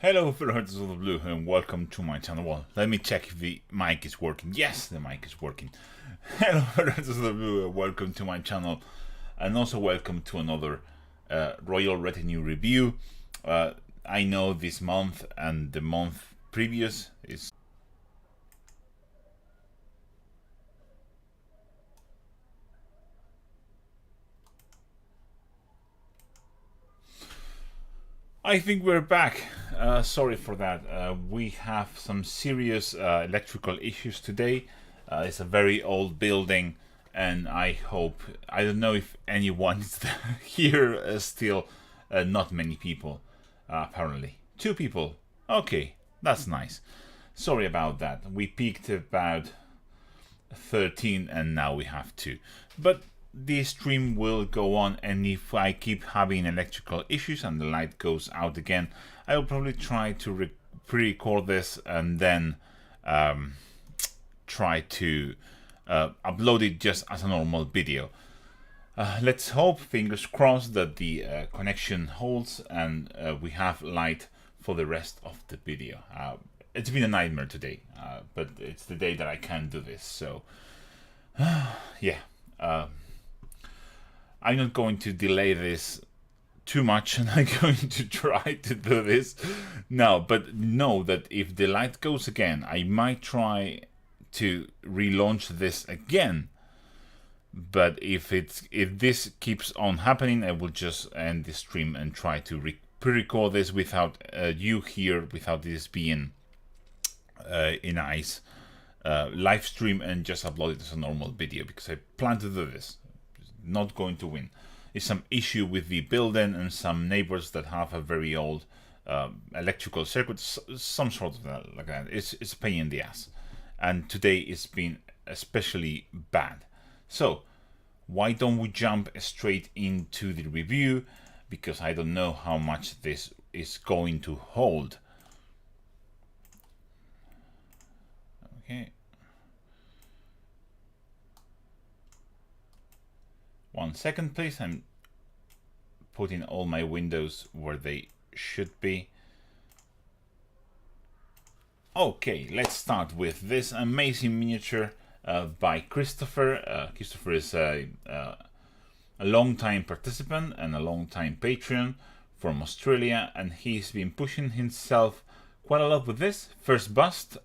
Hello fellow Hunters of the Blue and welcome to my channel. Well, let me check if the mic is working. Yes, the mic is working. Hello fellow Hunters of the Blue and welcome to my channel, and also welcome to another Royal Retinue review. I know this month and the month previous is I think we're back. Sorry for that. We have some serious electrical issues today. It's a very old building, and I don't know if anyone is here still. Not many people, apparently. 2 people. Okay, that's nice. Sorry about that. We peaked about 13 and now we have 2. But the stream will go on, and if I keep having electrical issues and the light goes out again, I will probably try to pre-record this and then try to upload it just as a normal video. Let's hope, fingers crossed, that the connection holds and we have light for the rest of the video. It's been a nightmare today, but it's the day that I can do this, so yeah. I'm not going to delay this too much, and I'm going to try to do this now. But know that if the light goes again, I might try to relaunch this again. But if this keeps on happening, I will just end the stream and try to pre-record this without you here, without this being a nice live stream, and just upload it as a normal video, because I plan to do this. Not going to win. It's some issue with the building and some neighbors that have a very old electrical circuit, some sort of that, like that. It's a pain in the ass, and today it's been especially bad. So why don't we jump straight into the review, because I don't know how much this is going to hold. Okay. 1 second, please. I'm putting all my windows where they should be. Okay, let's start with this amazing miniature by Christopher. Christopher is a long-time participant and a long-time Patreon from Australia, and he's been pushing himself quite a lot with this. First bust,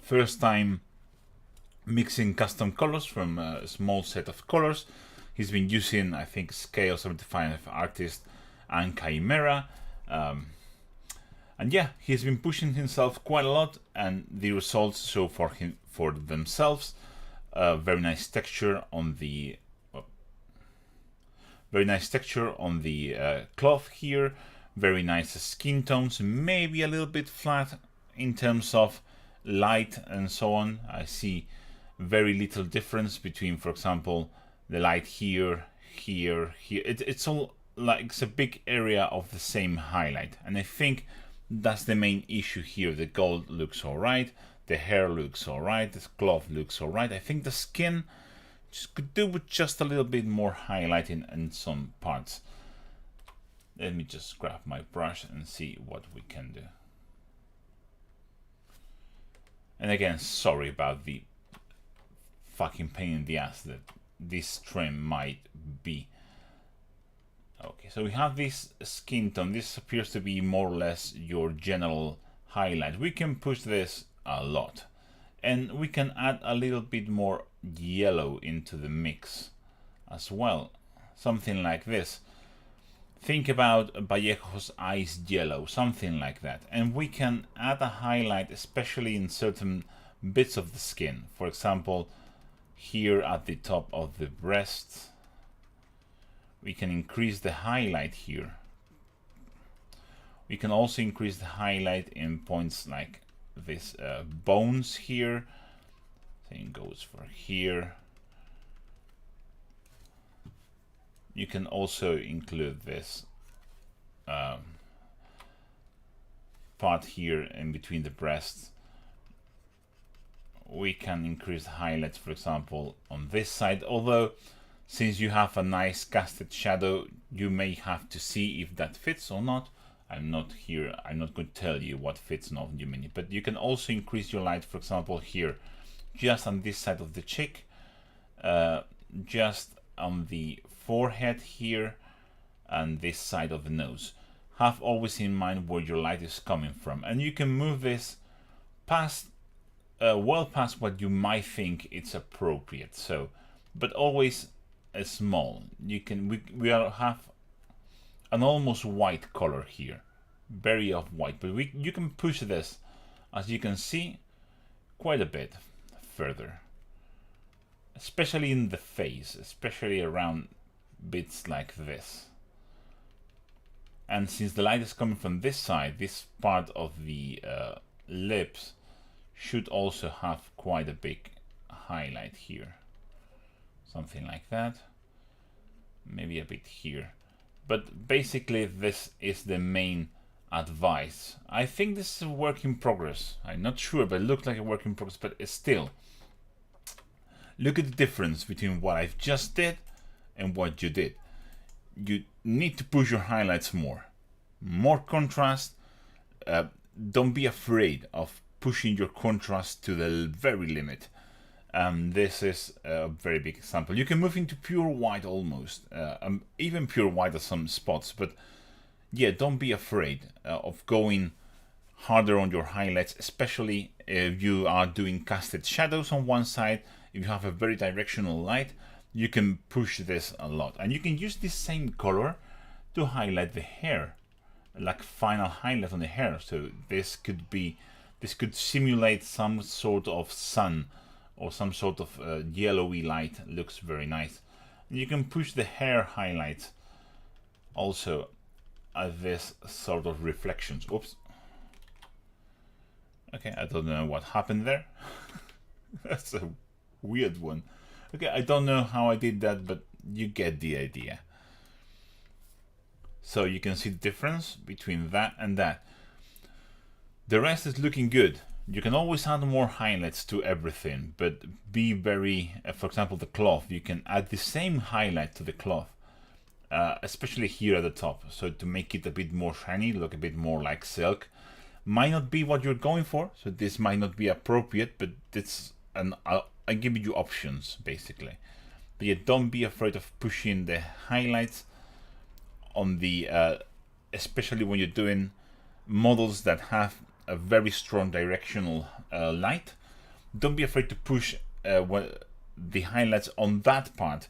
first time mixing custom colors from a small set of colors. He's been using, I think, Scale 75 Artist and Chimera. And yeah, he's been pushing himself quite a lot, and the results show for themselves. Very nice texture on the cloth here. Very nice skin tones, maybe a little bit flat in terms of light and so on. I see very little difference between, for example, the light here. It's all like it's a big area of the same highlight, and I think that's the main issue here. The gold looks alright, the hair looks alright, the cloth looks alright. I think the skin just could do with just a little bit more highlighting in some parts. Let me just grab my brush and see what we can do. And again, sorry about the fucking pain in the ass that this trim might be. Okay, so we have this skin tone. This appears to be more or less your general highlight. We can push this a lot, and we can add a little bit more yellow into the mix as well. Something like this. Think about Vallejo's Ice Yellow, something like that. And we can add a highlight, especially in certain bits of the skin. For example, here at the top of the breast, we can increase the highlight here. We can also increase the highlight in points like this bones here. Same goes for here. You can also include this part here in between the breasts. We can increase highlights, for example, on this side, although since you have a nice casted shadow, you may have to see if that fits or not. I'm not going to tell you what fits on your mini, but you can also increase your light, for example, here, just on this side of the cheek, just on the forehead here, and this side of the nose. Have always in mind where your light is coming from, and you can move this past, well past what you might think it's appropriate. So, but always small. You can we have an almost white color here, very off white, but you can push this, as you can see, quite a bit further, especially in the face, especially around bits like this. And since the light is coming from this side, this part of the lips should also have quite a big highlight here, something like that, maybe a bit here. But basically this is the main advice. I think this is a work in progress. I'm not sure, but it looks like a work in progress. But it's still, look at the difference between what I've just did and what you did. You need to push your highlights more contrast. Don't be afraid of pushing your contrast to the very limit. This is a very big example. You can move into pure white almost, even pure white at some spots, but yeah, don't be afraid of going harder on your highlights, especially if you are doing casted shadows on one side. If you have a very directional light, you can push this a lot, and you can use this same color to highlight the hair, like final highlight on the hair. So this could simulate some sort of sun or some sort of yellowy light. Looks very nice. And you can push the hair highlights also at this sort of reflections. Oops. Okay, I don't know what happened there. That's a weird one. Okay, I don't know how I did that, but you get the idea. So you can see the difference between that and that. The rest is looking good. You can always add more highlights to everything, but be very, for example, the cloth, you can add the same highlight to the cloth, especially here at the top. So to make it a bit more shiny, look a bit more like silk. Might not be what you're going for, so this might not be appropriate, but it's I give you options basically. But yeah, don't be afraid of pushing the highlights on the, especially when you're doing models that have a very strong directional light. Don't be afraid to push the highlights on that part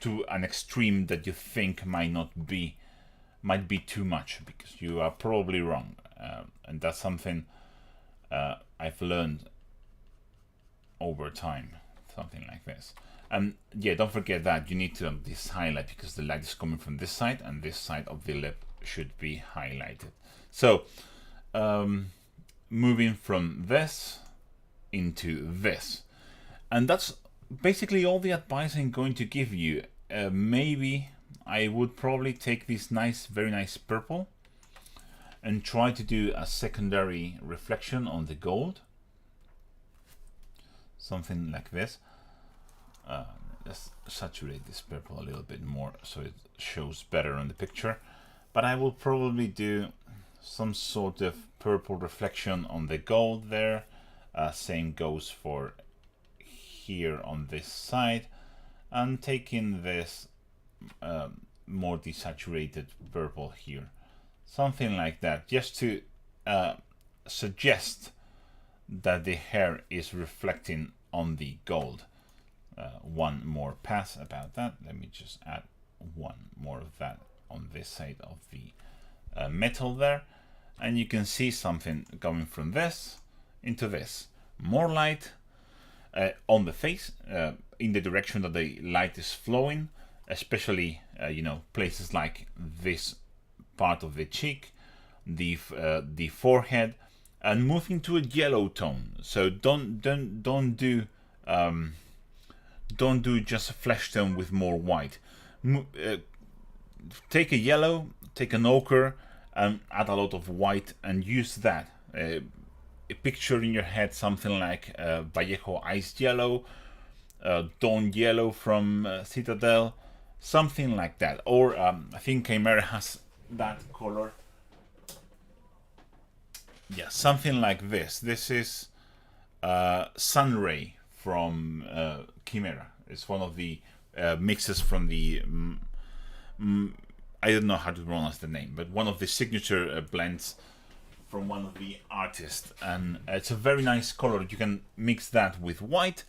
to an extreme that you think might be too much, because you are probably wrong, and that's something I've learned over time, something like this. And yeah, don't forget that you need to have this highlight, because the light is coming from this side, and this side of the lip should be highlighted. So moving from this into this, and that's basically all the advice I'm going to give you. Maybe I would probably take this very nice purple and try to do a secondary reflection on the gold, something like this. Let's saturate this purple a little bit more so it shows better on the picture. But I will probably do some sort of purple reflection on the gold there. Same goes for here on this side, and taking this more desaturated purple here, something like that, just to suggest that the hair is reflecting on the gold. One more pass about that. Let me just add one more of that on this side of the metal there, and you can see something going from this into this. More light on the face, in the direction that the light is flowing, especially places like this part of the cheek, the forehead, and moving to a yellow tone. So don't do just a flesh tone with more white. Take a yellow, take an ochre, and add a lot of white, and use that. Picture in your head something like Vallejo Iced Yellow, Dawn Yellow from Citadel, something like that. Or I think Chimera has that color. yeah, something like this. This is Sunray from Chimera. It's one of the mixes from the I don't know how to pronounce the name, but one of the signature blends from one of the artists, and it's a very nice color. You can mix that with white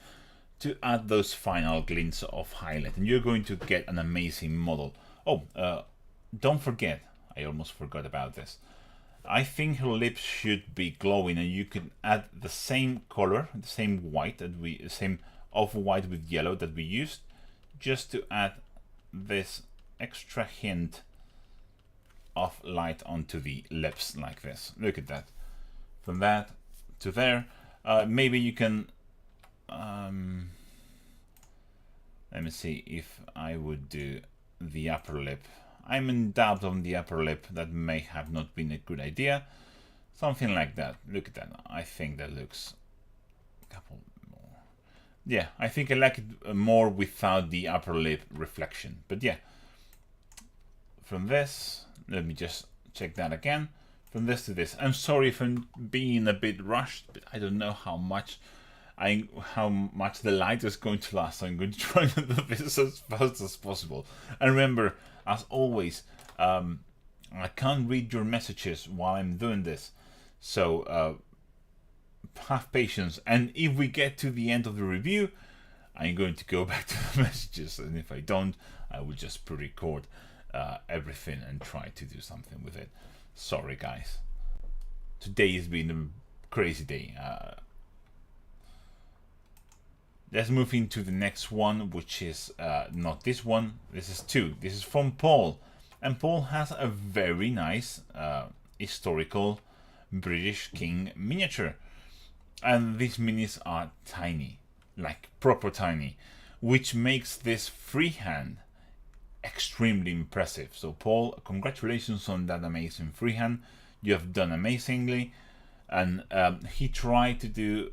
to add those final glints of highlight, and you're going to get an amazing model. Oh, don't forget, I almost forgot about this. I think her lips should be glowing, and you can add the same color, the same white that we, same off-white with yellow that we used, just to add this extra hint of light onto the lips like this. Look at that. From that to there. Maybe you can let me see if I would do the upper lip. I'm in doubt on the upper lip. That may have not been a good idea. Something like that. Look at that. I think that looks a couple more. Yeah, I think I like it more without the upper lip reflection. But yeah, from this, let me just check that again. From this to this. I'm sorry if I'm being a bit rushed, but I don't know how much the light is going to last. So I'm going to try to do this as fast as possible. And remember, as always, I can't read your messages while I'm doing this. So have patience. And if we get to the end of the review, I'm going to go back to the messages. And if I don't, I will just pre-record everything and try to do something with it. Sorry, guys. Today has been a crazy day. Let's move into the next one, which is not this one. This is two. This is from Paul. And Paul has a very nice historical British king miniature. And these minis are tiny, like proper tiny, which makes this freehand extremely impressive. So Paul, congratulations on that amazing freehand. You have done amazingly. And he tried to do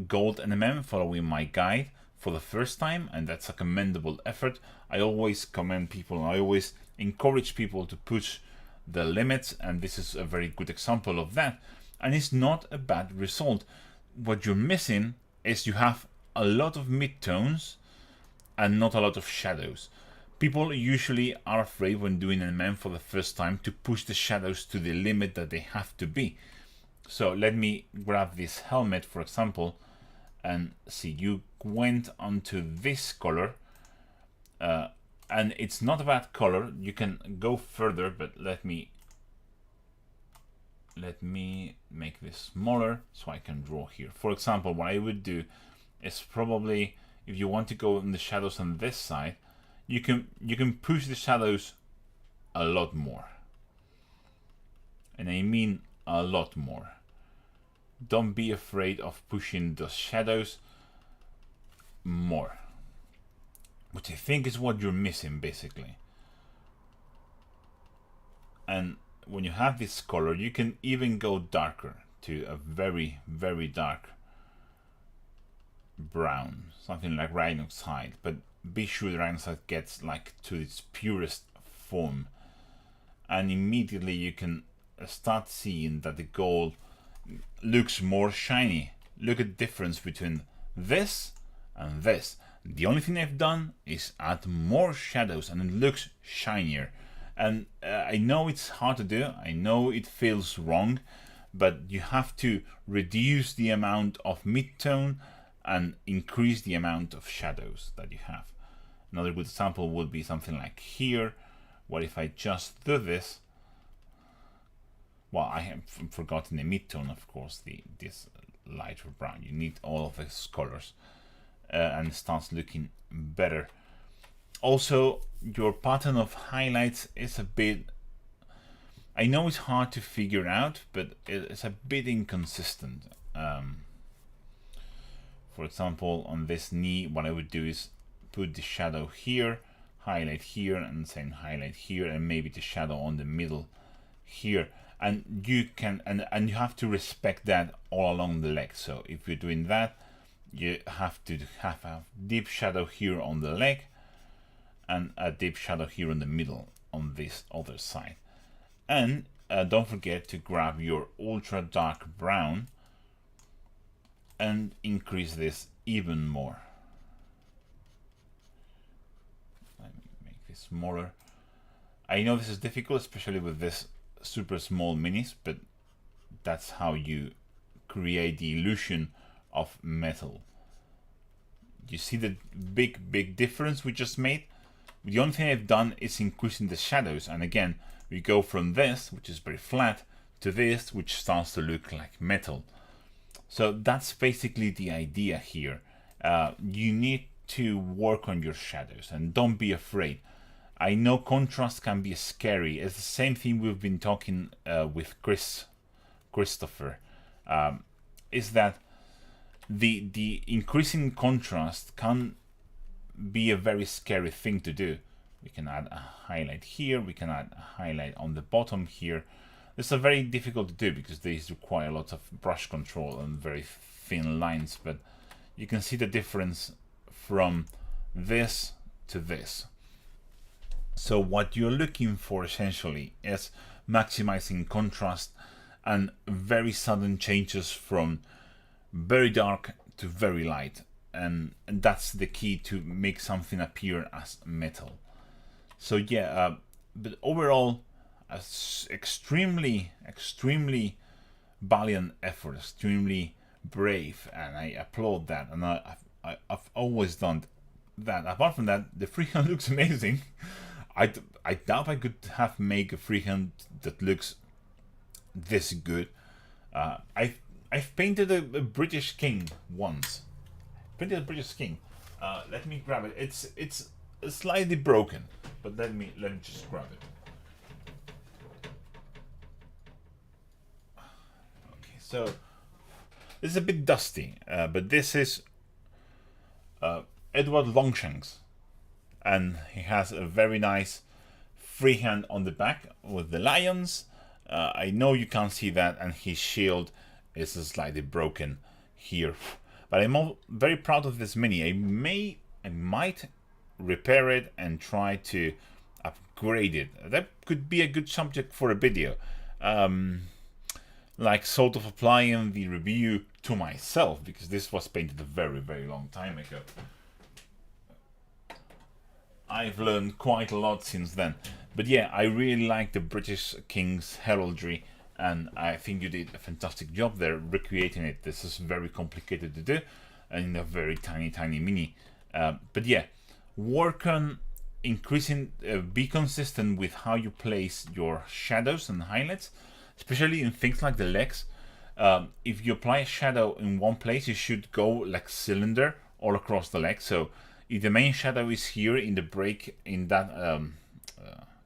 gold NMM following my guide for the first time, and that's a commendable effort. I always commend people, I always encourage people to push the limits, and this is a very good example of that. And it's not a bad result. What you're missing is you have a lot of midtones and not a lot of shadows. People usually are afraid when doing NMM for the first time to push the shadows to the limit that they have to be. So let me grab this helmet, for example, and see, you went onto this color, and it's not a bad color. You can go further, but let me make this smaller so I can draw here. For example, what I would do is probably, if you want to go in the shadows on this side, you can push the shadows a lot more, and I mean a lot more. Don't be afraid of pushing the shadows more, which I think is what you're missing basically. And when you have this color, you can even go darker to a very, very dark brown, something like Rhinoxide, but be sure the Rhinoxide gets like to its purest form, and immediately you can start seeing that the gold looks more shiny. Look at the difference between this and this. The only thing I've done is add more shadows and it looks shinier. And I know it's hard to do, I know it feels wrong, but you have to reduce the amount of midtone and increase the amount of shadows that you have. Another good example would be something like here, where if I just do this, well, I have forgotten the midtone, of course, this lighter brown. You need all of these colors, and it starts looking better. Also, your pattern of highlights is a bit, I know it's hard to figure out, but it's a bit inconsistent. For example, on this knee, what I would do is put the shadow here, highlight here, and same highlight here, and maybe the shadow on the middle here. And you can, and you have to respect that all along the leg. So if you're doing that, you have to have a deep shadow here on the leg and a deep shadow here in the middle on this other side. And don't forget to grab your ultra dark brown and increase this even more. Let me make this smaller. I know this is difficult, especially with this super small minis, but that's how you create the illusion of metal. You see the big difference we just made? The only thing I've done is increasing the shadows, and again we go from this, which is very flat, to this, which starts to look like metal. So that's basically the idea here. You need to work on your shadows and don't be afraid. I know contrast can be scary. It's the same thing we've been talking with Christopher. Is that the increasing contrast can be a very scary thing to do. We can add a highlight here, we can add a highlight on the bottom here. This is very difficult to do because these require a lot of brush control and very thin lines, but you can see the difference from this to this. So what you're looking for essentially is maximizing contrast and very sudden changes from very dark to very light, and that's the key to make something appear as metal. So yeah, but overall, extremely valiant effort, extremely brave, and I applaud that. And I've always done that. Apart from that, the freehand looks amazing. I doubt I could have made a freehand that looks this good. I've painted a British king once. Painted a British king. Let me grab it. It's slightly broken, but let me just grab it. Okay, so this is a bit dusty, but this is Edward Longshanks, and he has a very nice freehand on the back with the lions. I know you can't see that, and his shield is slightly broken here, but I'm very proud of this mini. I might repair it and try to upgrade it. That could be a good subject for a video, like sort of applying the review to myself, because this was painted a very long time ago. I've learned quite a lot since then, but yeah, I really like the British King's heraldry, and I think you did a fantastic job there recreating it. This is very complicated to do, and in a very tiny mini. But yeah, work on increasing, be consistent with how you place your shadows and highlights, especially in things like the legs. If you apply a shadow in one place, you should go like cylinder all across the leg. So if the main shadow is here in the break in that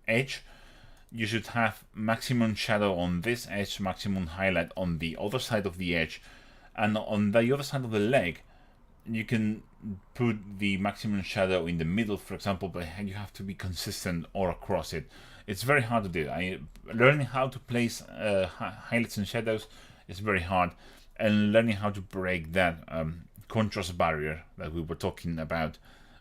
edge, you should have maximum shadow on this edge, maximum highlight on the other side of the edge, and on the other side of the leg you can put the maximum shadow in the middle, for example, but you have to be consistent all across it. It's very hard to do. Learning how to place highlights and shadows is very hard, and learning how to break that contrast barrier that we were talking about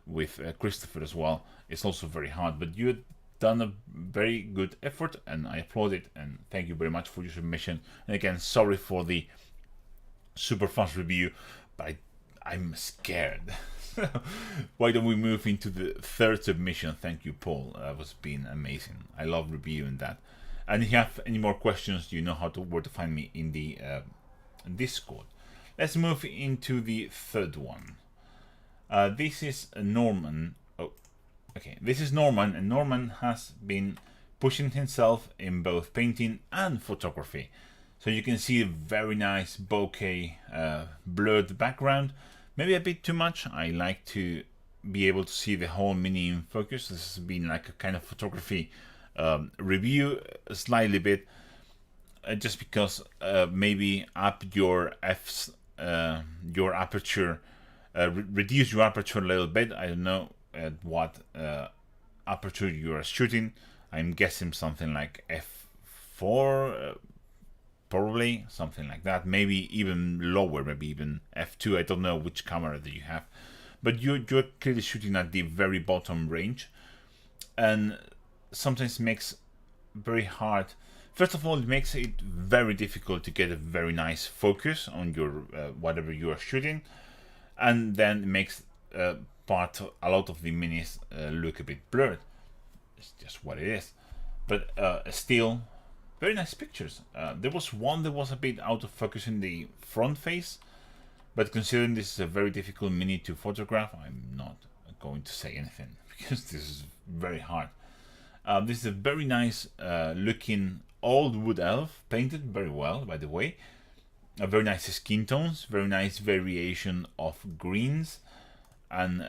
with Christopher as well is also very hard. But you've done a very good effort, and I applaud it, and thank you very much for your submission. And again, sorry for the super fast review, but I'm scared. Why don't we move into the third submission? Thank you, Paul. That was been amazing. I love reviewing that. And if you have any more questions, you know where to find me in the Discord. Let's move into the third one. This is Norman. Oh, okay. This is Norman, and Norman has been pushing himself in both painting and photography. So you can see a very nice bokeh blurred background. Maybe a bit too much. I like to be able to see the whole mini in focus. This has been like a kind of photography review, slightly bit, just because maybe up your your aperture, reduce your aperture a little bit. I don't know at what aperture you are shooting. I'm guessing something like f4. Probably something like that, maybe even lower, maybe even f2. I don't know which camera that you have, but you're clearly shooting at the very bottom range, and sometimes makes very hard First of all, it makes it very difficult to get a very nice focus on your whatever you are shooting, and then it makes a lot of the minis look a bit blurred. It's just what it is, but still very nice pictures. There was one that was a bit out of focus in the front face, but considering this is a very difficult mini to photograph, I'm not going to say anything because this is very hard. This is a very nice looking old wood elf, painted very well, by the way. Very nice skin tones, very nice variation of greens and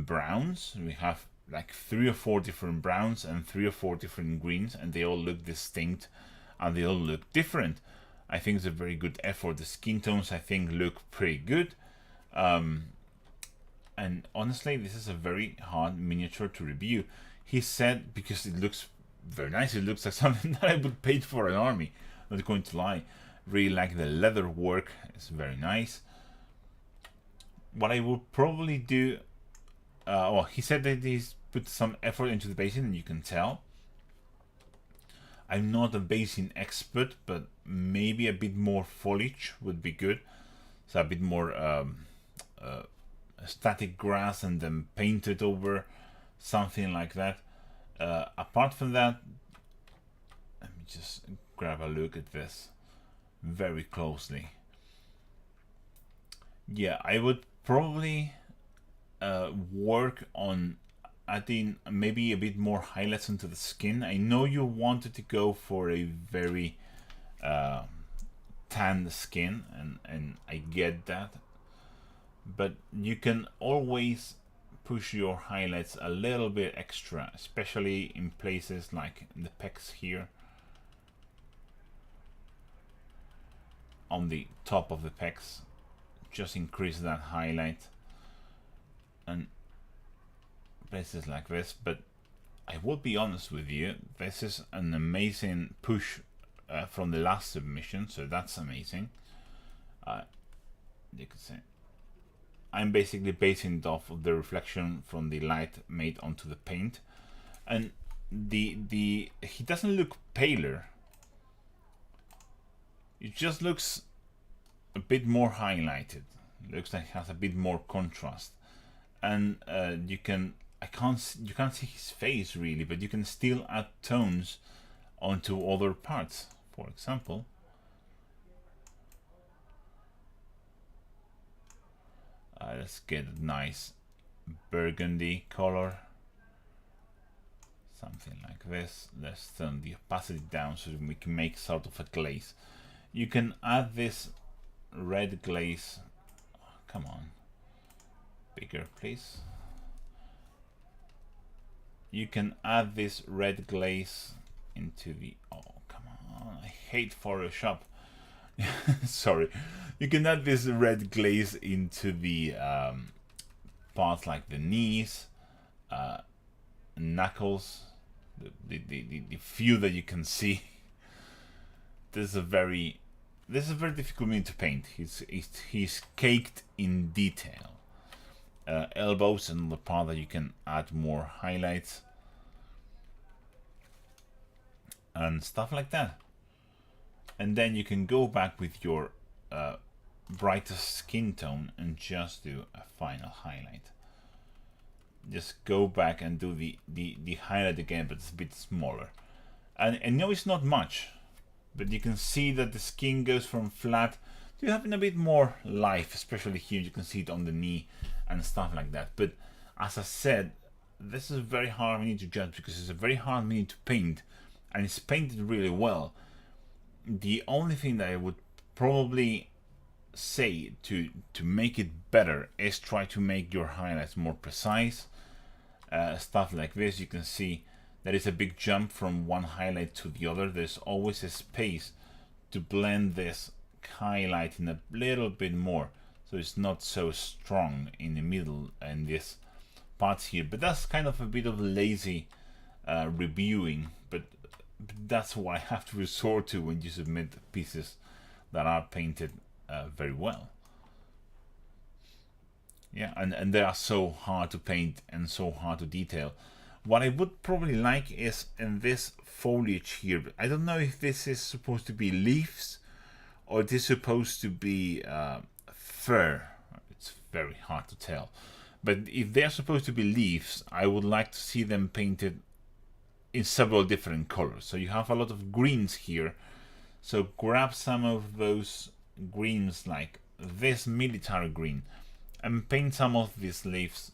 browns. We have like 3 or 4 different browns and 3 or 4 different greens, and they all look distinct and they all look different. I think it's a very good effort. The skin tones, I think, look pretty good. And honestly, this is a very hard miniature to review. He said, because it looks very nice, it looks like something that I would paint for an army. Not going to lie. Really like the leather work. It's very nice. What I will probably do... well, he said that he's put some effort into the basing, and you can tell. I'm not a basing expert, but maybe a bit more foliage would be good. So a bit more static grass and then painted over, something like that. Apart from that, let me just grab a look at this very closely. Yeah, I would probably work on adding maybe a bit more highlights into the skin. I know you wanted to go for a very tanned skin, and I get that, but you can always push your highlights a little bit extra, especially in places like the pecs here, on the top of the pecs. Just increase that highlight, and places like this. But I will be honest with you, this is an amazing push from the last submission, so that's amazing. You could say I'm basically basing it off of the reflection from the light made onto the paint, and he doesn't look paler. It just looks a bit more highlighted. It looks like it has a bit more contrast, and you can't see his face really, but you can still add tones onto other parts. For example, let's get a nice burgundy color, something like this. Let's turn the opacity down so we can make sort of a glaze. You can add this red glaze. Oh, come on, bigger please. You can add this red glaze into the... oh, come on, I hate Photoshop. Sorry. You can add this red glaze into the parts like the knees, knuckles, the few that you can see. This is a very difficult mini to paint. He's caked in detail. Elbows and the part that you can add more highlights and stuff like that. And then you can go back with your brightest skin tone and just do a final highlight. Just go back and do the highlight again, but it's a bit smaller. And I know it's not much, but you can see that the skin goes from flat to having a bit more life, especially here. You can see it on the knee and stuff like that. But as I said, this is a very hard mini to judge because it's a very hard mini to paint, and it's painted really well. The only thing that I would probably say to make it better is try to make your highlights more precise. Stuff like this, you can see there is a big jump from one highlight to the other. There's always a space to blend this highlight in a little bit more, so it's not so strong in the middle and this parts here. But that's kind of a bit of lazy reviewing, but that's what I have to resort to when you submit pieces that are painted very well. Yeah, and they are so hard to paint and so hard to detail. What I would probably like is in this foliage here. I don't know if this is supposed to be leaves or it is supposed to be fur. It's very hard to tell. But if they're supposed to be leaves, I would like to see them painted in several different colors. So you have a lot of greens here. So grab some of those greens like this military green and paint some of these leaves.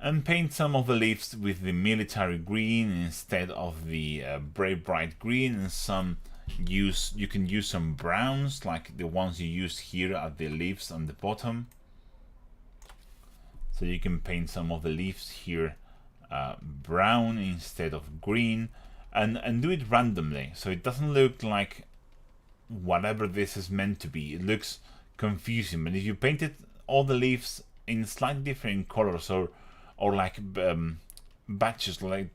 And paint some of the leaves with the military green instead of the brave bright green, and some you can use some browns like the ones you used here at the leaves on the bottom. So you can paint some of the leaves here brown instead of green, and do it randomly so it doesn't look like whatever this is meant to be. It looks confusing, but if you painted all the leaves in slightly different colors or like batches, like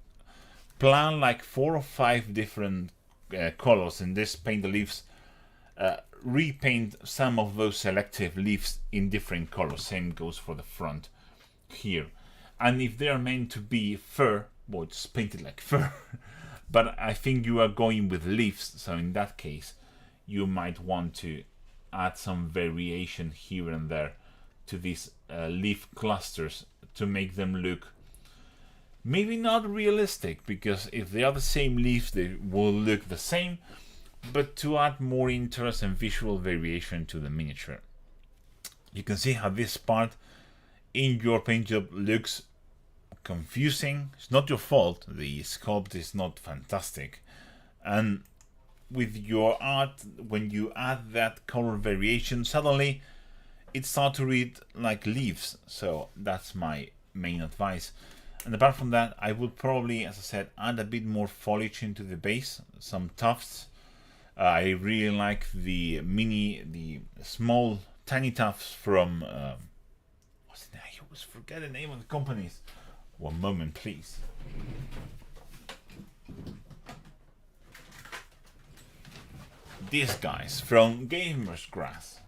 plan like 4 or 5 different colors and just paint the leaves, repaint some of those selective leaves in different colors. Same goes for the front here. And if they are meant to be fur, well, just paint it like fur. But I think you are going with leaves, so in that case you might want to add some variation here and there to these leaf clusters to make them look maybe not realistic, because if they are the same leaves they will look the same, but to add more interest and visual variation to the miniature. You can see how this part in your paint job looks confusing. It's not your fault, the sculpt is not fantastic, and with your art, when you add that color variation, suddenly it starts to read like leaves. So that's my main advice. And apart from that, I would probably, as I said, add a bit more foliage into the base, some tufts. I really like the small tiny tufts from what's the name? I always forget the name of the companies. One moment, please. These guys from Gamers Grass,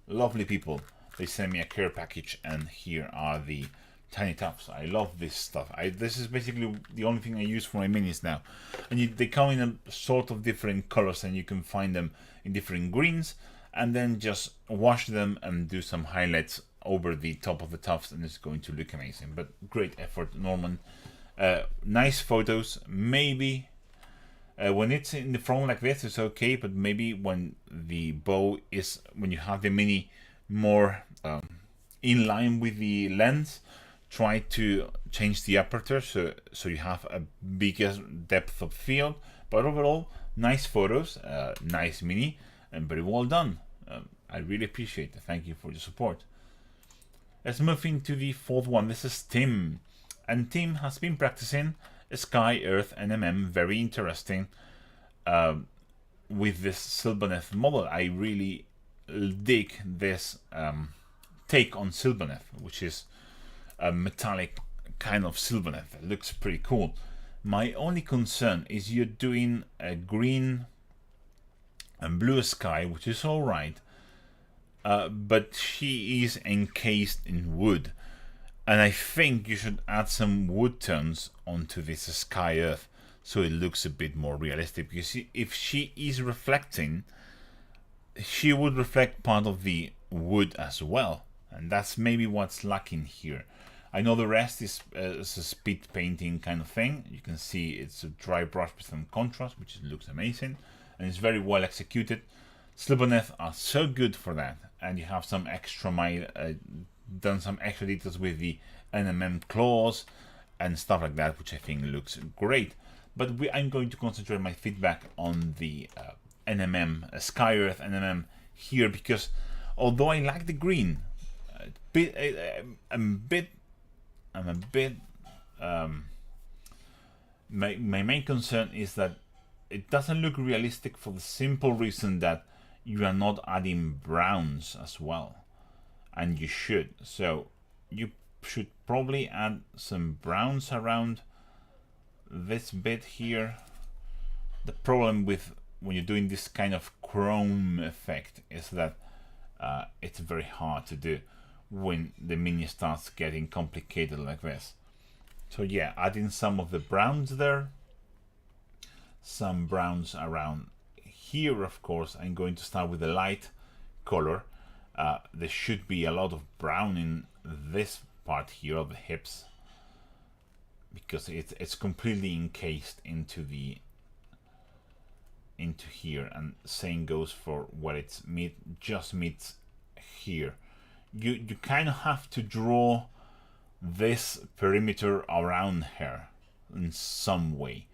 lovely people. They sent me a care package, and here are the tiny tufts. I love this stuff. This is basically the only thing I use for my minis now. And they come in a sort of different colors, and you can find them in different greens, and then just wash them and do some highlights over the top of the tufts, and it's going to look amazing. But great effort, Norman. Nice photos. Maybe when it's in the front like this, it's okay, but maybe when the bow is, when you have the mini more in line with the lens, try to change the aperture so you have a bigger depth of field. But overall, nice photos, nice mini, and very well done. I really appreciate it. Thank you for your support. Let's move into the fourth one. This is Tim, and Tim has been practicing Sky, Earth, and MM. Very interesting with this Sylvaneth model. I really dig this take on Sylvaneth, which is a metallic kind of Sylvaneth. It looks pretty cool. My only concern is you're doing a green and blue sky, which is alright, but she is encased in wood, and I think you should add some wood tones onto this Sky Earth so it looks a bit more realistic, because if she is reflecting, she would reflect part of the wood as well, and that's maybe what's lacking here. I know the rest is a speed painting kind of thing. You can see it's a dry brush with some contrast, which looks amazing, and it's very well executed. Sylvaneth are so good for that, and you have some extra done some extra details with the NMM claws and stuff like that, which I think looks great. But I'm going to concentrate my feedback on the NMM Sky Earth NMM here, because although I like the green, my main concern is that it doesn't look realistic, for the simple reason that you are not adding browns as well, and you should. So you should probably add some browns around this bit here. The problem with when you're doing this kind of chrome effect is that it's very hard to do. when the mini starts getting complicated like this. So yeah, adding some of the browns there, some browns around here. Of course, I'm going to start with the light color. There should be a lot of brown in this part here of the hips, because it's completely encased into here, and same goes for where it's just meets here. You kind of have to draw this perimeter around her in some way.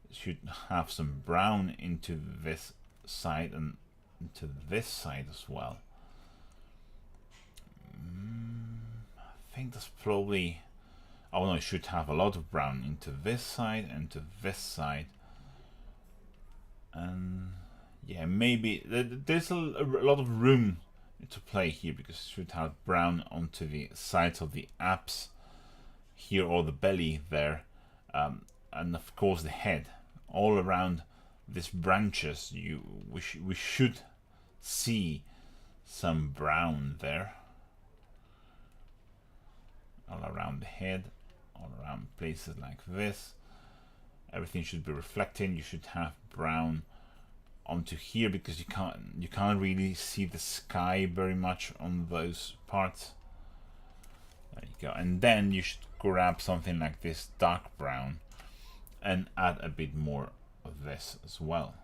Should have some brown into this side and into this side as well. I think that's probably, oh no, it should have a lot of brown into this side and to this side. And yeah, maybe there's a lot of room to play here, because it should have brown onto the sides of the abs here, or the belly there, and of course the head. All around these branches, we should see some brown there, all around the head, all around places like this. Everything should be reflecting. You should have brown onto here, because you can't really see the sky very much on those parts. There you go. And then you should grab something like this dark brown and add a bit more of this as well.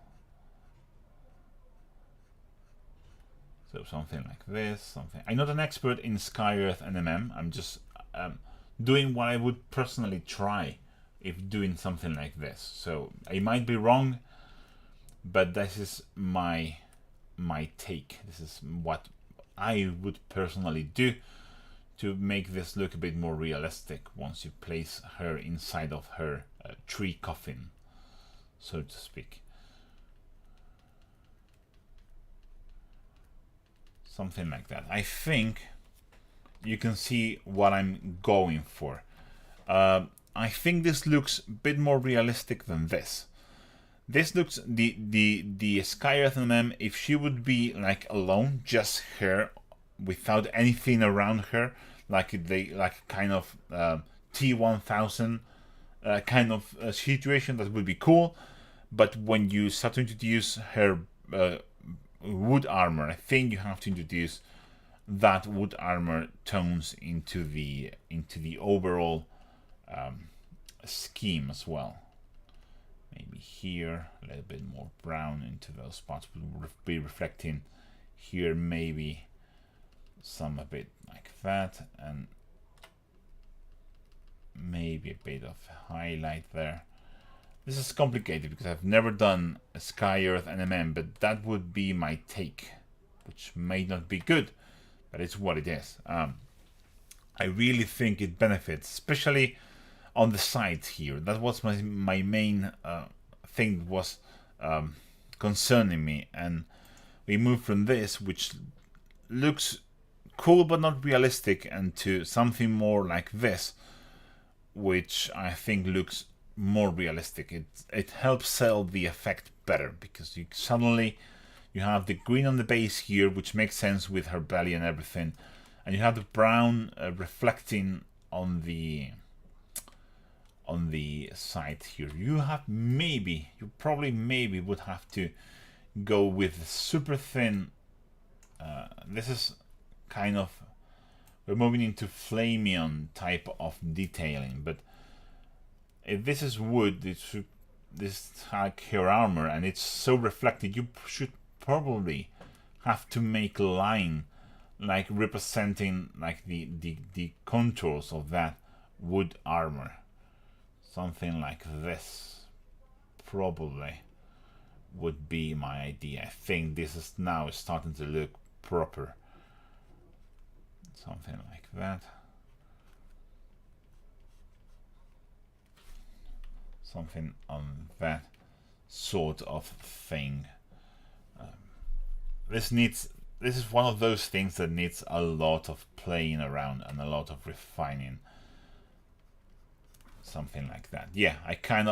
So something like this, something. I'm not an expert in Sky Earth and I'm just doing what I would personally try if doing something like this. So I might be wrong, but this is my take. This is what I would personally do to make this look a bit more realistic once you place her inside of her tree coffin, so to speak. Something like that. I think you can see what I'm going for. I think this looks a bit more realistic than this. This looks, the Sky Earth MM, if she would be like alone, just her, without anything around her, like kind of T1000 kind of situation, that would be cool. But when you start to introduce her wood armor, I think you have to introduce that wood armor tones into the overall scheme as well. Maybe here a little bit more brown into those spots will be reflecting here, maybe some a bit like that, and maybe a bit of highlight there. This is complicated because I've never done a Sky Earth NMM, but that would be my take, which may not be good, but it's what it is. I really think it benefits, especially on the sides here. That was my main thing was concerning me, and we moved from this, which looks cool but not realistic, and to something more like this, which I think looks more realistic. It helps sell the effect better, because you suddenly you have the green on the base here, which makes sense with her belly and everything, and you have the brown reflecting on the side here. You probably would have to go with super thin. This is kind of, we're moving into Flamion type of detailing, but if this is wood, this is like her armor, and it's so reflected, you should probably have to make a line like representing like the contours of that wood armor. Something like this probably would be my idea. I think this is now starting to look proper. Something like that. Something on that sort of thing. This is one of those things that needs a lot of playing around and a lot of refining. Something like that. Yeah, I'm kind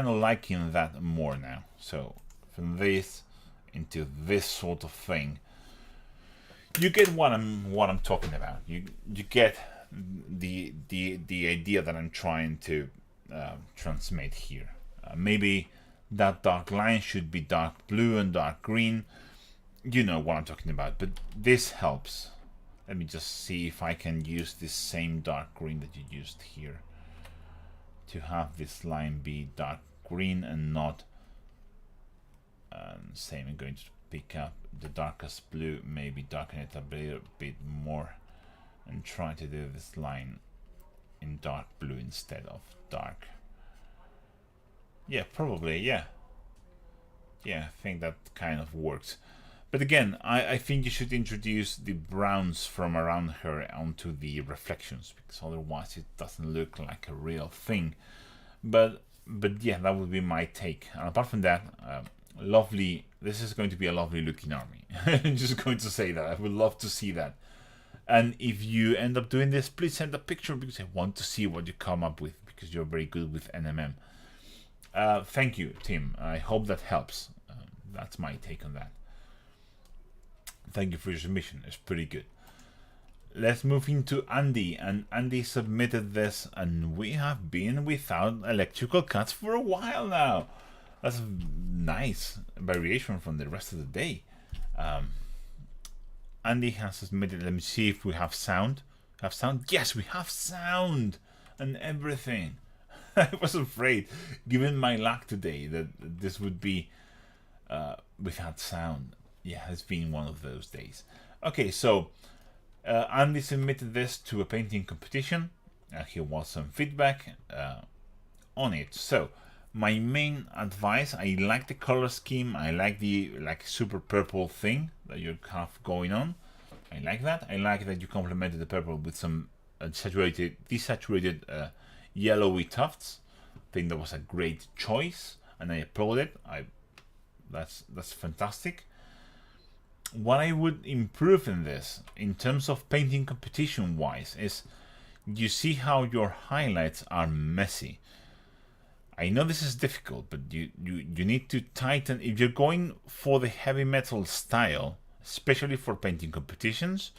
of liking that more now. So from this into this sort of thing, you get what I'm talking about. You get the idea that I'm trying to transmit here. Maybe that dark line should be dark blue and dark green. You know what I'm talking about, but this helps. Let me just see if I can use this same dark green that you used here to have this line be dark green and not same. I'm going to pick up the darkest blue, maybe darken it a bit more and try to do this line in dark blue instead of dark. Yeah, probably, yeah. Yeah, I think that kind of works. But again, I think you should introduce the browns from around her onto the reflections, because otherwise it doesn't look like a real thing. But yeah, that would be my take. And apart from that, lovely. This is going to be a lovely looking army. I'm just going to say that. I would love to see that. And if you end up doing this, please send a picture, because I want to see what you come up with, because you're very good with NMM. Thank you, Tim. I hope that helps. That's my take on that. Thank you for your submission. It's pretty good. Let's move into Andy. And Andy submitted this, and we have been without electrical cuts for a while now. That's a nice variation from the rest of the day. Andy has submitted. Let me see if we have sound. Have sound? Yes, we have sound and everything. I was afraid, given my luck today, that this would be without sound. Yeah, it's been one of those days. Okay, so Andy submitted this to a painting competition. He wants some feedback on it. So my main advice: I like the color scheme. I like the super purple thing that you have going on. I like that. I like that you complemented the purple with some desaturated yellowy tufts. I think that was a great choice, and I applaud it. That's fantastic. What I would improve in this, in terms of painting competition wise, is you see how your highlights are messy. I know this is difficult, but you need to tighten. If you're going for the heavy metal style, especially for painting competitions,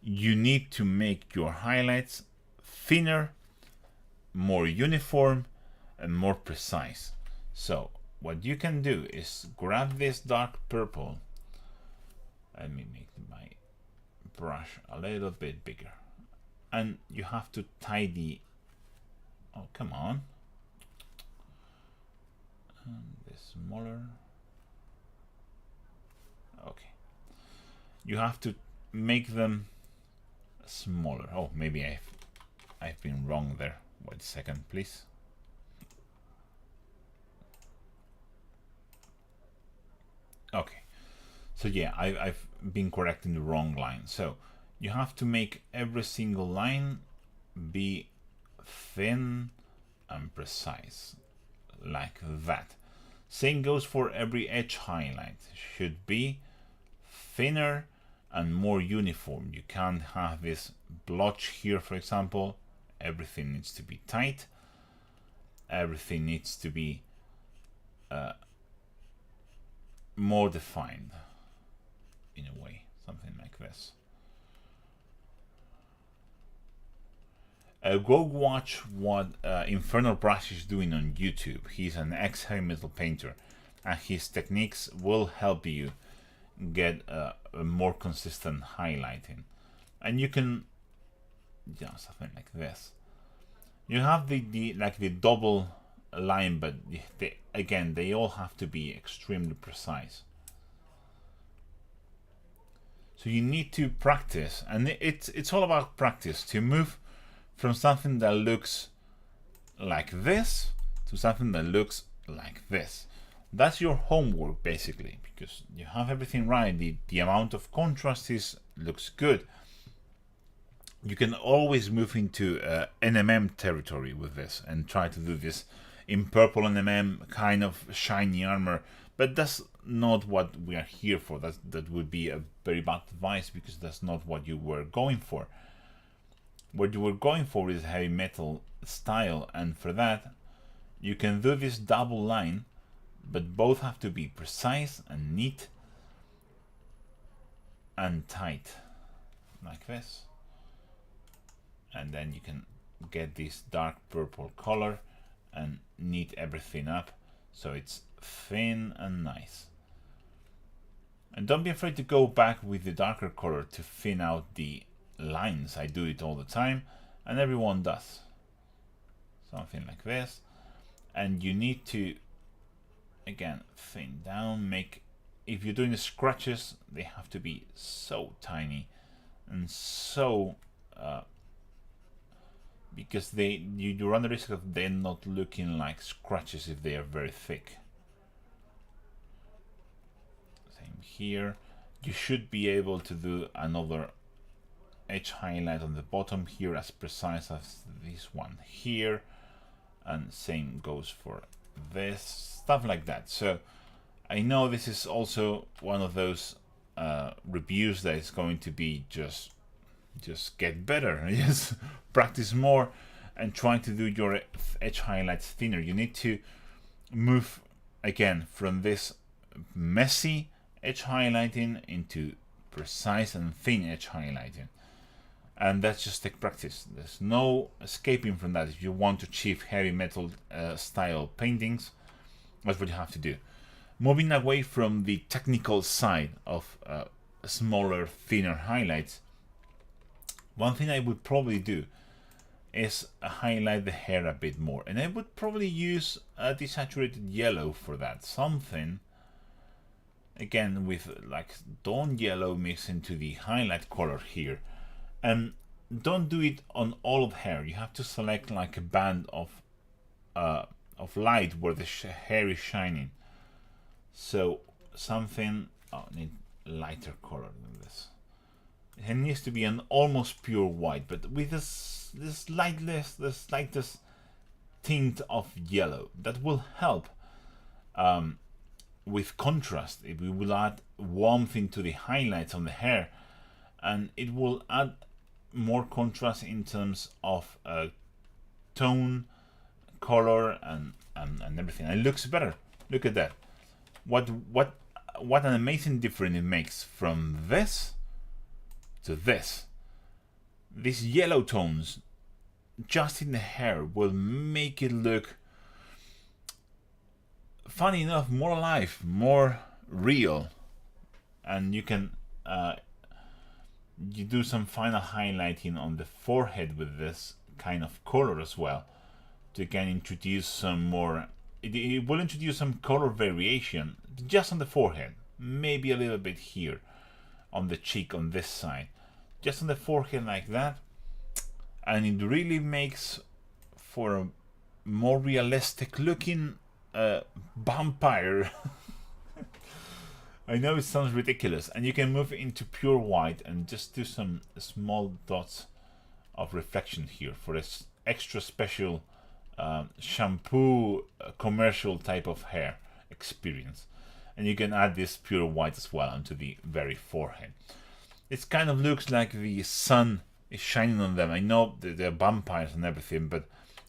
you need to make your highlights thinner, more uniform, and more precise. So what you can do is grab this dark purple. Let me make my brush a little bit bigger, and you have to tidy. Oh, come on. And this smaller. Okay. You have to make them smaller. Oh, maybe I've been wrong there. Wait a second, please. Okay. So yeah, I've been correct in the wrong line. So you have to make every single line be thin and precise, like that. Same goes for every edge highlight. Should be thinner and more uniform. You can't have this blotch here, for example. Everything needs to be tight. Everything needs to be more defined, in a way, something like this. Go watch what Infernal Brush is doing on YouTube. He's an ex-heavy metal painter, and his techniques will help you get a more consistent highlighting. And you can, yeah, something like this. You have the double line, but again, they all have to be extremely precise. So you need to practice, and it's all about practice to move from something that looks like this to something that looks like this. That's your homework, basically, because you have everything right. The amount of contrast looks good. You can always move into NMM territory with this and try to do this in purple NMM kind of shiny armor, but that's not what we are here for. That would be a very bad advice, because that's not what you were going for. What you were going for is heavy metal style, and for that you can do this double line, but both have to be precise and neat. and tight, like this. And then you can get this dark purple color and knit everything up so it's thin and nice. And don't be afraid to go back with the darker color to thin out the lines. I do it all the time, and everyone does. Something like this. And you need to, again, thin down, if you're doing the scratches, they have to be so tiny and so, because you run the risk of them not looking like scratches if they are very thick. Same here. You should be able to do another edge highlight on the bottom here as precise as this one here, and same goes for this, stuff like that. So I know this is also one of those reviews that is going to be just get better, just practice more and try to do your edge highlights thinner. You need to move again from this messy edge highlighting into precise and thin edge highlighting, and that's just take practice. There's no escaping from that. If you want to achieve heavy metal style paintings, that's what you have to do. Moving away from the technical side of smaller, thinner highlights, one thing I would probably do is highlight the hair a bit more, and I would probably use a desaturated yellow for that. Something again with like dawn yellow mixed into the highlight color here. And don't do it on all of the hair. You have to select like a band of light where the hair is shining. So something, I need lighter color than this. It needs to be an almost pure white, but with the slightest tint of yellow. That will help with contrast. If we will add warmth into the highlights on the hair, and it will add more contrast in terms of tone, color, and everything. And it looks better. Look at that. What an amazing difference it makes from this to this. These yellow tones just in the hair will make it look, funny enough, more alive, more real. And you can you do some final highlighting on the forehead with this kind of color as well, to again introduce some more, it will introduce some color variation just on the forehead, maybe a little bit here on the cheek on this side, just on the forehead like that, and it really makes for a more realistic looking vampire. I know it sounds ridiculous, and you can move into pure white and just do some small dots of reflection here for this extra special shampoo commercial type of hair experience. And you can add this pure white as well onto the very forehead. It kind of looks like the sun is shining on them. I know they're vampires and everything, but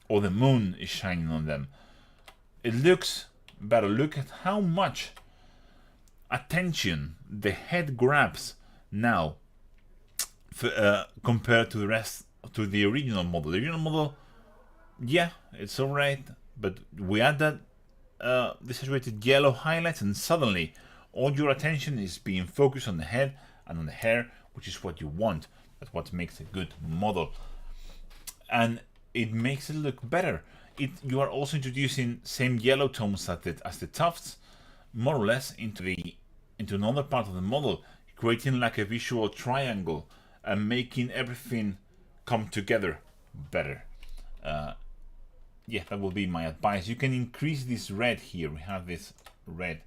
or the moon is shining on them. It looks better. Look at how much attention the head grabs now compared to the rest, to the original model. The original model, yeah, it's alright, but we add that desaturated yellow highlights, and suddenly all your attention is being focused on the head and on the hair, which is what you want. That's what makes a good model, and it makes it look better. You are also introducing same yellow tones as the tufts, more or less into another part of the model, creating like a visual triangle and making everything come together better. Yeah, that will be my advice. You can increase this red here. We have this red.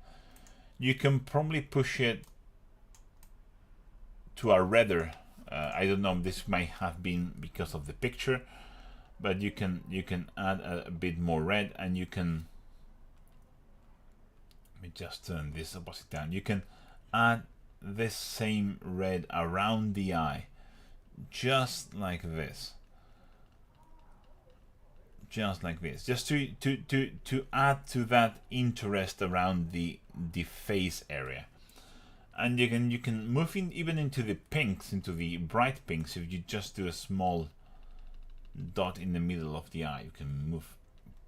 You can probably push it to a redder. I don't know. This might have been because of the picture, but you can add a bit more red, and you can. Let me just turn this opposite down. You can add this same red around the eye, just like this. Just like this, just to add to that interest around the face area. And you can move in even into the pinks, into the bright pinks. If you just do a small dot in the middle of the eye, you can move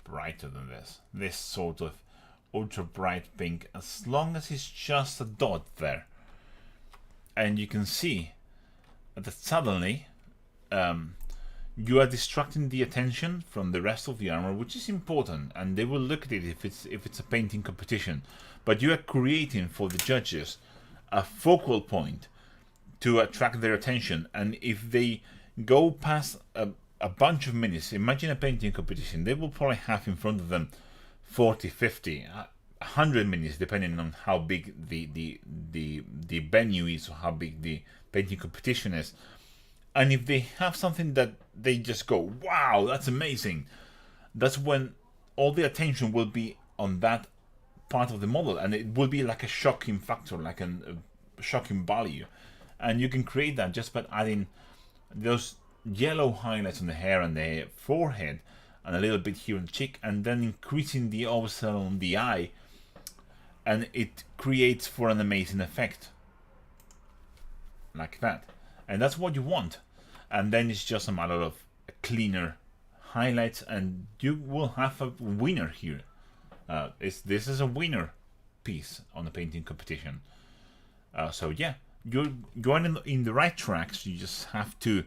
brighter than this sort of ultra bright pink, as long as it's just a dot there. And you can see that suddenly you are distracting the attention from the rest of the armor, which is important, and they will look at it if it's a painting competition. But you are creating for the judges a focal point to attract their attention, and if they go past a bunch of minutes, imagine a painting competition, they will probably have in front of them 40, 50, 100 minutes, depending on how big the venue is or how big the painting competition is. And if they have something that they just go, wow, that's amazing, that's when all the attention will be on that part of the model, and it will be like a shocking factor, like a shocking value. And you can create that just by adding those yellow highlights on the hair and the forehead, and a little bit here on the cheek, and then increasing the oversell on the eye, and it creates for an amazing effect like that. And that's what you want. And then it's just a matter of cleaner highlights, and you will have a winner here. This is a winner piece on the painting competition. So yeah, you're in the right tracks. You just have to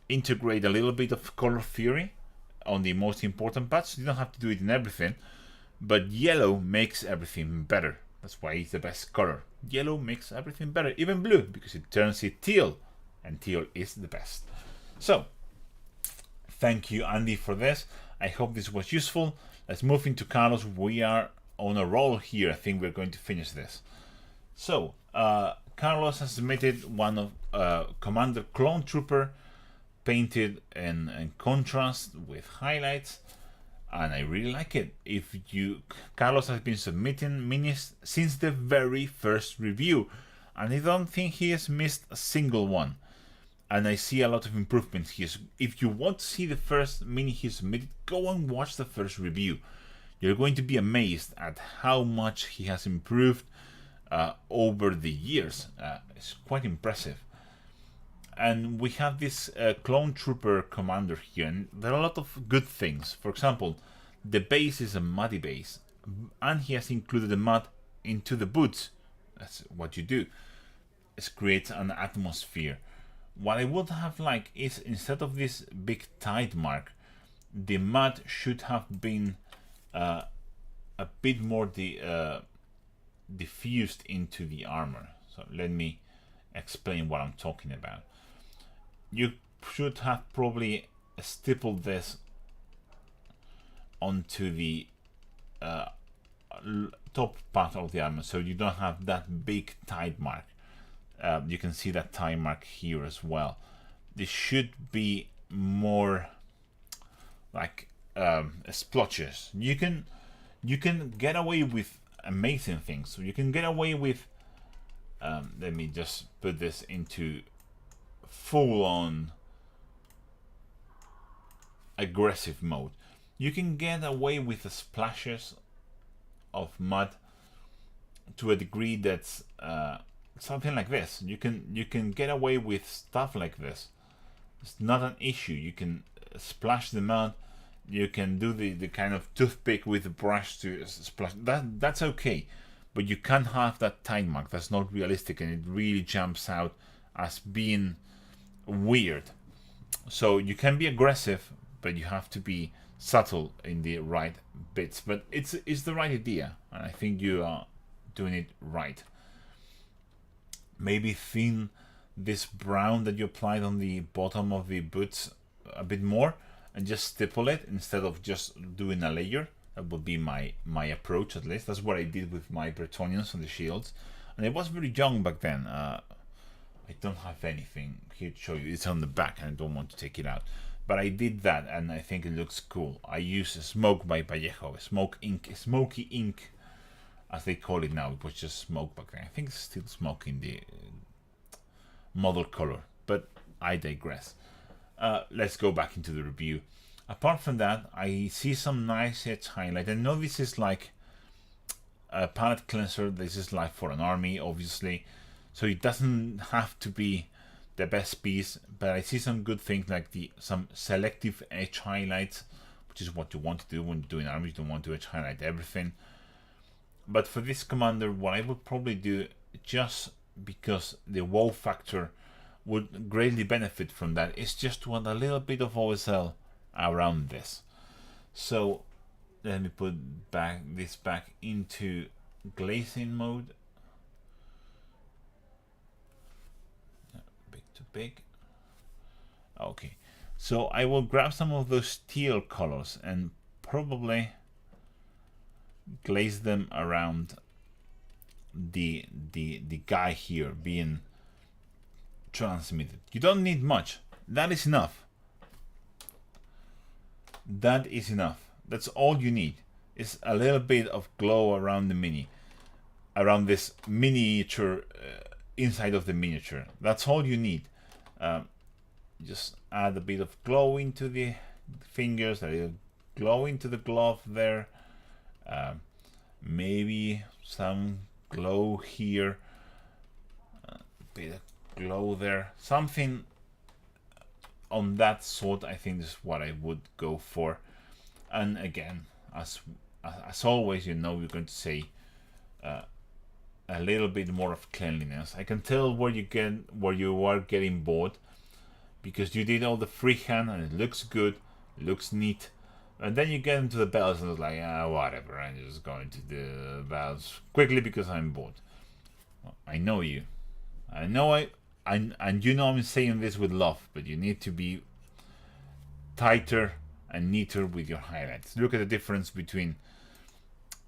integrate a little bit of color theory on the most important parts. You don't have to do it in everything, but yellow makes everything better. That's why it's the best color. Yellow makes everything better, even blue, because it turns it teal, and teal is the best. So thank you, Andy, for this. I hope this was useful. Let's move into Carlos. We are on a roll here. I think we're going to finish this. So Carlos has submitted one of Commander Clone Trooper, painted in contrast with highlights, and I really like it. Carlos has been submitting minis since the very first review, and I don't think he has missed a single one, and I see a lot of improvements here. If you want to see the first mini he submitted, go and watch the first review. You're going to be amazed at how much he has improved over the years. It's quite impressive. And we have this Clone Trooper Commander here, and there are a lot of good things. For example, the base is a muddy base, and he has included the mud into the boots. That's what you do. It creates an atmosphere. What I would have liked is, instead of this big tide mark, the mud should have been a bit more diffused into the armor. So let me explain what I'm talking about. You should have probably stippled this onto the top part of the armor, so you don't have that big tide mark. You can see that tide mark here as well. This should be more like splotches. You can get away with amazing things. So you can get away with let me just put this into full-on aggressive mode. You can get away with the splashes of mud to a degree that's something like this. You can get away with stuff like this. It's not an issue. You can splash the mud. You can do the kind of toothpick with the brush to splash. That's okay, but you can't have that tide mark. That's not realistic, and it really jumps out as being weird. So you can be aggressive, but you have to be subtle in the right bits. But it's the right idea, and I think you are doing it right. Maybe thin this brown that you applied on the bottom of the boots a bit more, and just stipple it instead of just doing a layer. That would be my approach, at least. That's what I did with my Bretonians on the shields, and it was very young back then. I don't have anything here to show you. It's on the back, and I don't want to take it out. But I did that, and I think it looks cool. I use Smoke by Vallejo, smoky ink, as they call it now. It was just smoke back then. I think it's still smoke in the model color, but I digress. Let's go back into the review. Apart from that, I see some nice edge highlight. I know this is like a palette cleanser. This is like for an army, obviously. So it doesn't have to be the best piece, but I see some good things like some selective edge highlights, which is what you want to do when doing army. You don't want to edge highlight everything. But for this commander, what I would probably do, just because the wow factor would greatly benefit from that, is just to add a little bit of OSL around this. So let me put this back into glazing mode. Big to big. Okay, so I will grab some of those teal colors and probably glaze them around the guy here being transmitted. You don't need much. That is enough. That is enough. That's all you need. It's a little bit of glow around the around this miniature, inside of the miniature. That's all you need. Just add a bit of glow into the fingers, a little glow into the glove there. Maybe some glow here, a bit of glow there, something on that sort. I think this is what I would go for. And again, as always, you know, you're going to say a little bit more of cleanliness. I can tell where you are getting bored, because you did all the freehand and it looks good, looks neat. And then you get into the bells and it's like, whatever, I'm just going to do the bells quickly because I'm bored. Well, I know you. I know and you know I'm saying this with love, but you need to be tighter and neater with your highlights. Look at the difference between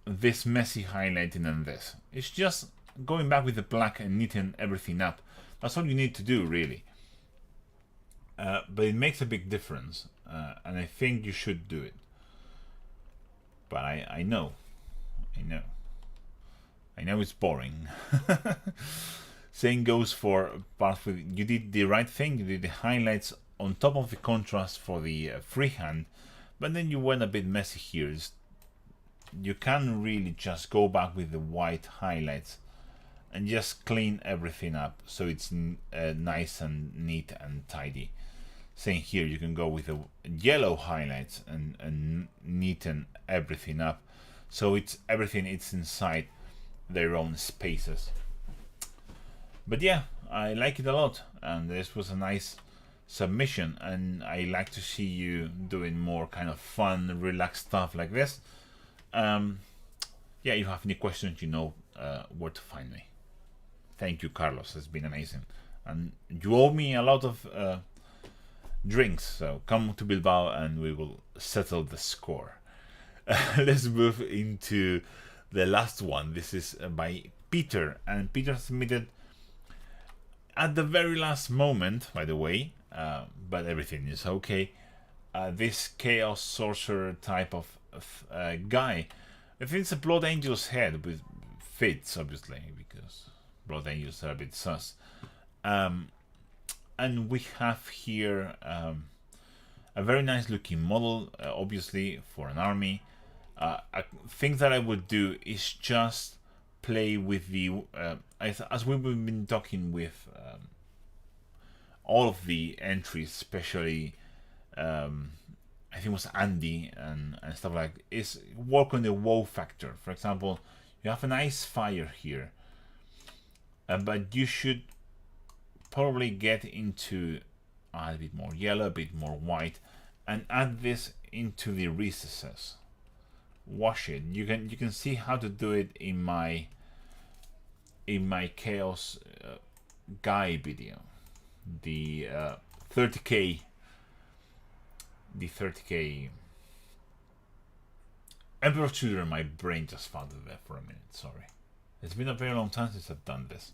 this messy highlighting and this. It's just going back with the black and neaten everything up. That's all you need to do, really. But it makes a big difference, and I think you should do it. But I know it's boring. Same goes for parts with you did the right thing. You did the highlights on top of the contrast for the freehand, but then you went a bit messy here. You can really just go back with the white highlights and just clean everything up so it's nice and neat and tidy. Same here, you can go with the yellow highlights and neaten everything up so it's inside their own spaces. But yeah, I like it a lot, and this was a nice submission, and I like to see you doing more kind of fun, relaxed stuff like this. Yeah, if you have any questions, you know where to find me. Thank you, Carlos. It's been amazing, and you owe me a lot of drinks, so come to Bilbao and we will settle the score. Let's move into the last one. This is by Peter, and Peter submitted at the very last moment, by the way, but everything is okay. This chaos sorcerer type of guy. I think it's a Blood Angel's head with fits, obviously, because Blood Angels are a bit sus. And we have here a very nice looking model, obviously for an army. I think that I would do is just play with the as we've been talking with all of the entries, especially I think it was Andy and stuff like, is work on the wow factor. For example, you have an ice fire here, but you should probably get into a bit more yellow, a bit more white, and add this into the recesses. Wash it. You can see how to do it in my chaos guy video, the 30k Emperor Tudor. My brain just found it there for a minute. Sorry, it's been a very long time since I've done this.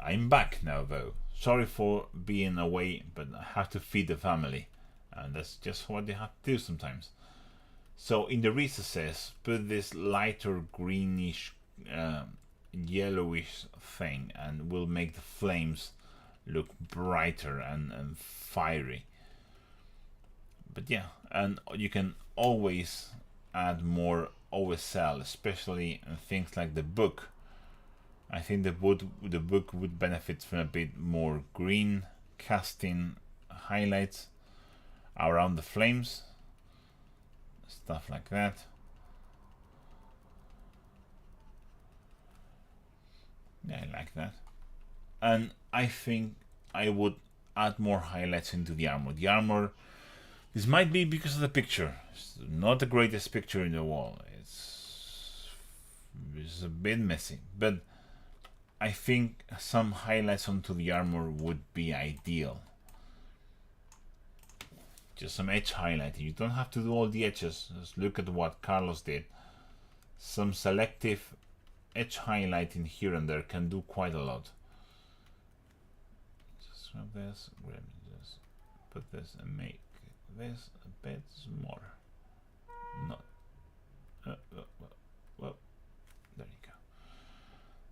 I'm back now, though. Sorry for being away, but I have to feed the family, and that's just what you have to do sometimes. So in the recesses, put this lighter greenish, yellowish thing, and will make the flames look brighter and fiery. But yeah, and you can always add more OSL, especially in things like the book, I think the book would benefit from a bit more green casting highlights around the flames, stuff like that. Yeah, I like that. And I think I would add more highlights into the armor. The armor, this might be because of the picture. It's not the greatest picture in the wall. It's a bit messy, but I think some highlights onto the armor would be ideal. Just some edge highlighting. You don't have to do all the edges. Just look at what Carlos did. Some selective edge highlighting here and there can do quite a lot. Just grab this. Let me just put this and make this a bit smaller. Not. Well, there you go.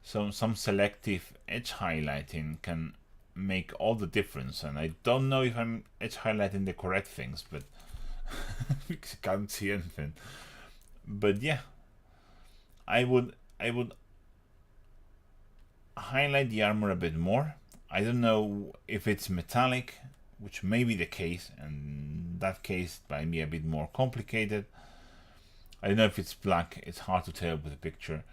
So some selective edge highlighting can make all the difference, and I don't know if I'm edge highlighting the correct things, but because I can't see anything. But yeah, I would highlight the armor a bit more. I don't know if it's metallic, which may be the case, and in that case it might be a bit more complicated. I don't know if it's black, it's hard to tell with the picture,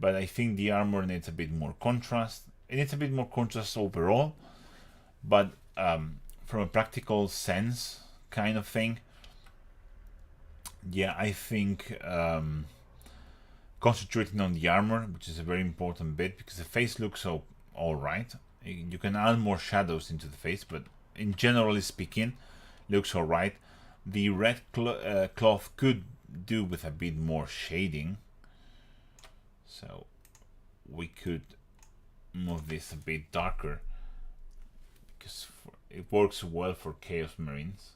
but I think the armor needs a bit more contrast. It needs a bit more contrast overall, but from a practical sense kind of thing, yeah, I think concentrating on the armor, which is a very important bit, because the face looks so alright. You can add more shadows into the face, but in generally speaking, looks alright. The red cloth could do with a bit more shading, so we could move this a bit darker, because it works well for Chaos Marines.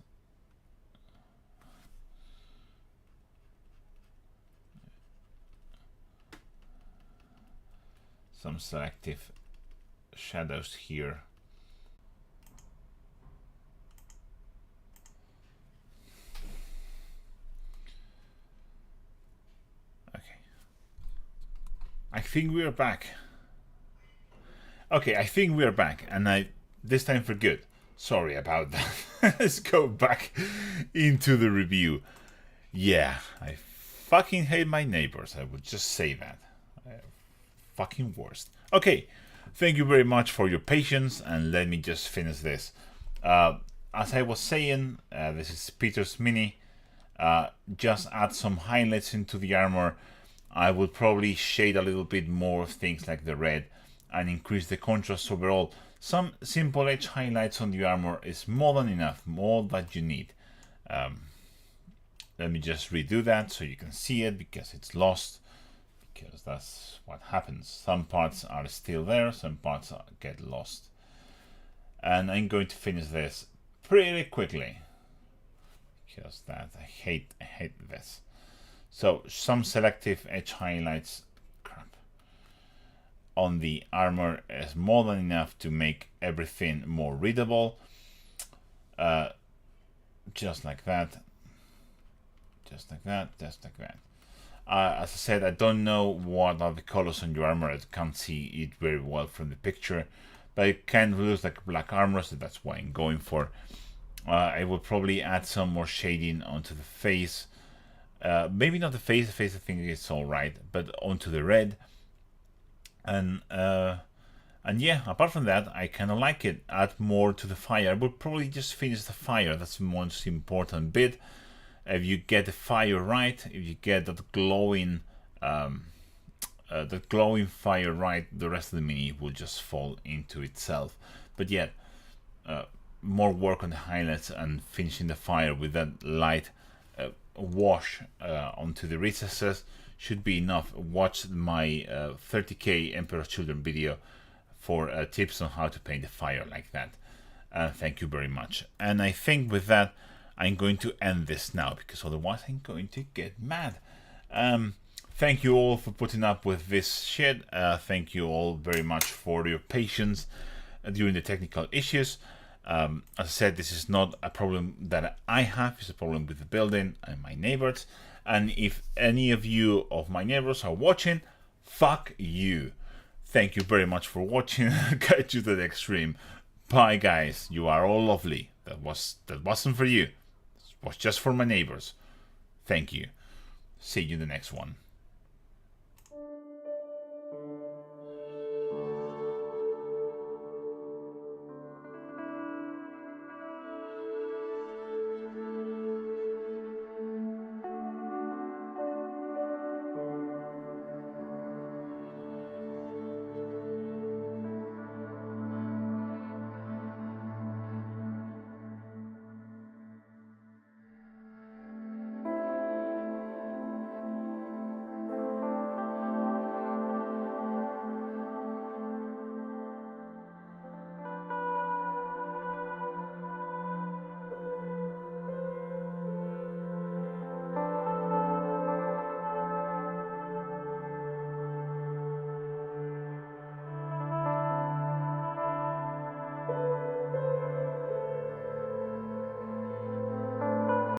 Some selective shadows here. Okay, I think we are back. Okay, I think we are back, and this time for good. Sorry about that. Let's go back into the review. Yeah, I fucking hate my neighbors. I would just say that. Fucking worst. Okay, thank you very much for your patience, and let me just finish this. As I was saying, this is Peter's Mini. Just add some highlights into the armor. I would probably shade a little bit more of things like the red and increase the contrast overall. Some simple edge highlights on the armor is more than enough, more that you need. Let me just redo that so you can see it, because it's lost, because that's what happens. Some parts are still there, some parts get lost. And I'm going to finish this pretty quickly, because that I hate this. So some selective edge highlights on the armor is more than enough to make everything more readable. Just like that, just like that, just like that. As I said, I don't know what are the colors on your armor. I can't see it very well from the picture, but it kind of looks like black armor, so that's what I'm going for. I will probably add some more shading onto the face. Maybe not the face. The face I think is all right, but onto the red. And yeah, apart from that, I kind of like it. Add more to the fire. I would probably just finish the fire. That's the most important bit. If you get the fire right, if you get that glowing fire right, the rest of the mini will just fall into itself. But yet, more work on the highlights and finishing the fire with that light wash onto the recesses should be enough. Watch my 30k Emperor's Children video for tips on how to paint the fire like that. Thank you very much. And I think with that, I'm going to end this now, because otherwise I'm going to get mad. Thank you all for putting up with this shit. Thank you all very much for your patience during the technical issues. As I said, this is not a problem that I have. It's a problem with the building and my neighbors. And if any of you of my neighbors are watching, fuck you. Thank you very much for watching. Catch you to the next stream. Bye guys, you are all lovely. That wasn't for you. It was just for my neighbors. Thank you. See you in the next one.